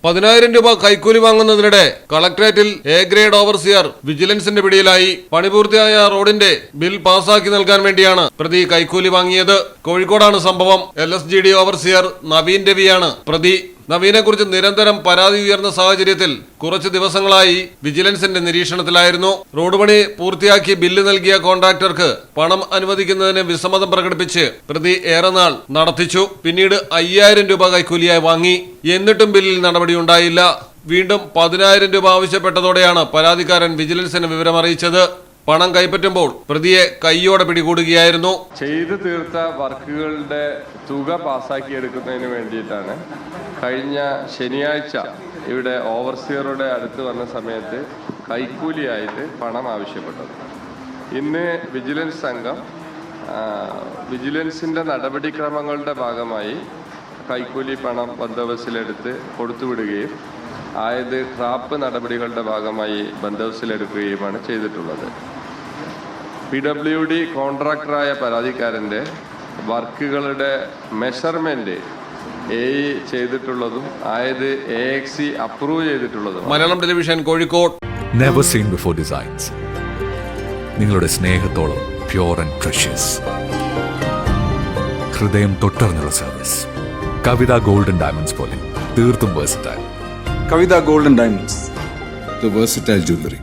10,000 രൂപ കൈക്കൂലി വാങ്ങുന്നതിനിടെ കളക്ടറേറ്റിൽ എ ഗ്രേഡ് ഓവർസിയർ വിജിലൻസിന്റെ പിടിയിലായി. പണിപൂർത്തിയായ റോഡിന്റെ ബിൽ പാസാക്കി നൽകാൻ വേണ്ടിയാണ് പ്രതി കൈക്കൂലി വാങ്ങിയത്. കോഴിക്കോടാണ് സംഭവം. LSGD ഓവർസിയർ നവീൻ രവിയാണ് പ്രതി. നവീനെക്കുറിച്ച് നിരന്തരം പരാതി ഉയർന്ന സാഹചര്യത്തിൽ കുറച്ചു ദിവസങ്ങളായി വിജിലൻസിന്റെ നിരീക്ഷണത്തിലായിരുന്നു. റോഡ് പണി പൂർത്തിയാക്കി ബില്ല് നൽകിയ കോൺട്രാക്ടർക്ക് പണം അനുവദിക്കുന്നതിന് വിസമ്മതം പ്രകടിപ്പിച്ച് പ്രതി ഏറെ നാൾ നടത്തിച്ചു. പിന്നീട് 5,000 രൂപ കൈക്കൂലിയായി വാങ്ങി. എന്നിട്ടും ബില്ലിൽ നടപടിയുണ്ടായില്ല. വീണ്ടും 10,000 രൂപ ആവശ്യപ്പെട്ടതോടെയാണ് പരാതിക്കാരൻ വിജിലൻസിന് വിവരമറിയിച്ചത്. പണം കൈപ്പറ്റുമ്പോൾ പ്രതിയെ കൈയോടെ പിടികൂടുകയായിരുന്നു. ചെയ്തു തീർത്ത വർക്കുകളുടെ തുക പാസ്സാക്കിയെടുക്കുന്നതിന് വേണ്ടിയിട്ടാണ് കഴിഞ്ഞ ശനിയാഴ്ച ഇവിടെ ഓവർസിയറുടെ അടുത്ത് വന്ന സമയത്ത് കൈക്കൂലിയായിട്ട് പണം ആവശ്യപ്പെട്ടത്. ഇന്ന് വിജിലൻസ് സംഘം വിജിലൻസിൻ്റെ നടപടിക്രമങ്ങളുടെ ഭാഗമായി കൈക്കൂലി പണം ബന്ദോബസ്തിലെടുത്ത് കൊടുത്തുവിടുകയും ആയത് ട്രാപ്പ് നടപടികളുടെ ഭാഗമായി ബന്ദോബസ്തിലെടുക്കുകയുമാണ് ചെയ്തിട്ടുള്ളത്. PWD കോൺട്രാക്ടറായ പരാതിക്കാരൻ്റെ വർക്കുകളുടെ മെഷർമെൻറ്റ് AE ചെയ്തിട്ടുള്ളതും ആയത് AXE അപ്രൂവ് ചെയ്തിട്ടുള്ളതും. Malayalam television, Kozhikode. Never seen before designs. നിങ്ങളുടെ സ്നേഹത്തോളം പ്യൂർ ആൻഡ് പ്രഷ്യസ്. ഹൃദയം തൊട്ടറിഞ്ഞുള്ള സർവീസ്. കവിത ഗോൾഡൻ ഡയമണ്ട്സ് പോലെ തീർത്തും versatile. Kavita Gold and Diamonds, the versatile jewelry.